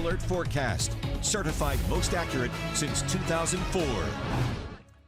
Alert Forecast. Certified most accurate since 2004.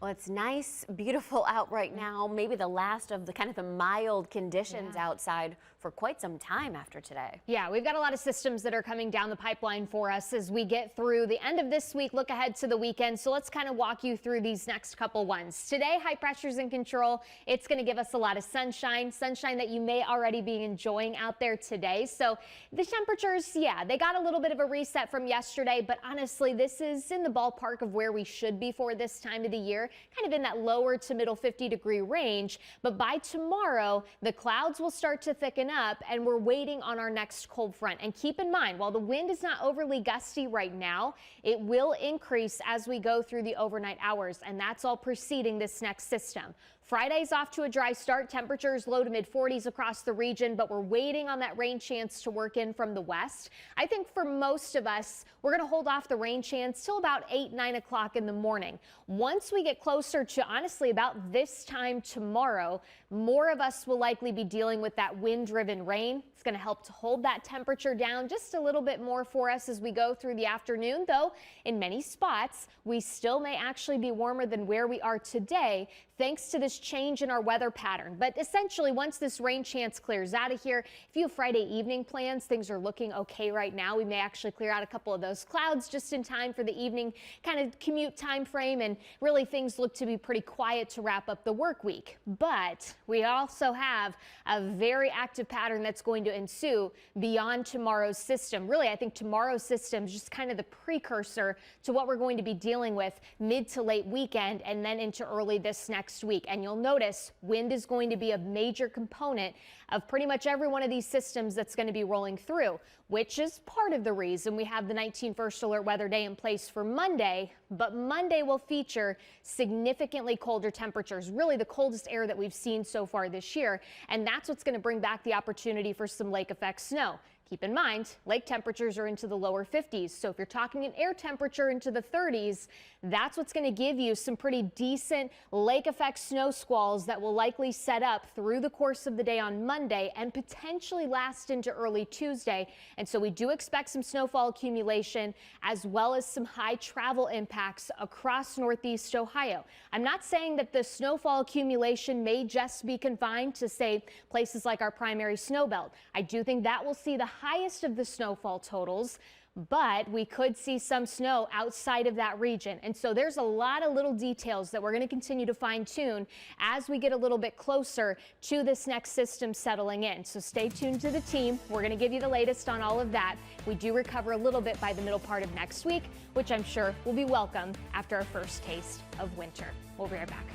Well, it's nice, beautiful out right now. Maybe the last of the mild conditions outside for quite some time after today. Yeah, we've got a lot of systems that are coming down the pipeline for us as we get through the end of this week, look ahead to the weekend. So let's kind of walk you through these next couple ones. Today, high pressure's in control. It's going to give us a lot of sunshine that you may already be enjoying out there today. So the temperatures, yeah, they got a little bit of a reset from yesterday, but honestly, this is in the ballpark of where we should be for this time of the year, kind of in that lower to middle 50-degree range. But by tomorrow, the clouds will start to thicken up and we're waiting on our next cold front. And keep in mind, while the wind is not overly gusty right now, it will increase as we go through the overnight hours, and that's all preceding this next system. Friday's off to a dry start. Temperatures low to mid 40s across the region, but we're waiting on that rain chance to work in from the west. I think for most of us, we're going to hold off the rain chance till about 8, 9 o'clock in the morning. Once we get closer to honestly about this time tomorrow, more of us will likely be dealing with that wind-driven rain. It's going to help to hold that temperature down just a little bit more for us as we go through the afternoon, though in many spots, we still may actually be warmer than where we are today, thanks to this change in our weather pattern. But essentially, once this rain chance clears out of here, if you have Friday evening plans, things are looking okay right now. We may actually clear out a couple of those clouds just in time for the evening kind of commute time frame, and really things look to be pretty quiet to wrap up the work week. But we also have a very active pattern that's going to ensue beyond tomorrow's system. Really, I think tomorrow's system is just kind of the precursor to what we're going to be dealing with mid to late weekend and then into early this next week. And you'll notice wind is going to be a major component of pretty much every one of these systems that's going to be rolling through, which is part of the reason we have the 19 first alert weather day in place for Monday. But Monday will feature significantly colder temperatures, really the coldest air that we've seen so far this year. And that's what's going to bring back the opportunity for some lake effect snow. Keep in mind, lake temperatures are into the lower 50s. So if you're talking an air temperature into the 30s, that's what's going to give you some pretty decent lake effect snow squalls that will likely set up through the course of the day on Monday and potentially last into early Tuesday. And so we do expect some snowfall accumulation as well as some high travel impacts across Northeast Ohio. I'm not saying that the snowfall accumulation may just be confined to, say, places like our primary snow belt. I do think that will see the highest of the snowfall totals, but we could see some snow outside of that region. And so there's a lot of little details that we're going to continue to fine tune as we get a little bit closer to this next system settling in. So stay tuned to the team. We're going to give you the latest on all of that. We do recover a little bit by the middle part of next week, which I'm sure will be welcome after our first taste of winter. We'll be right back.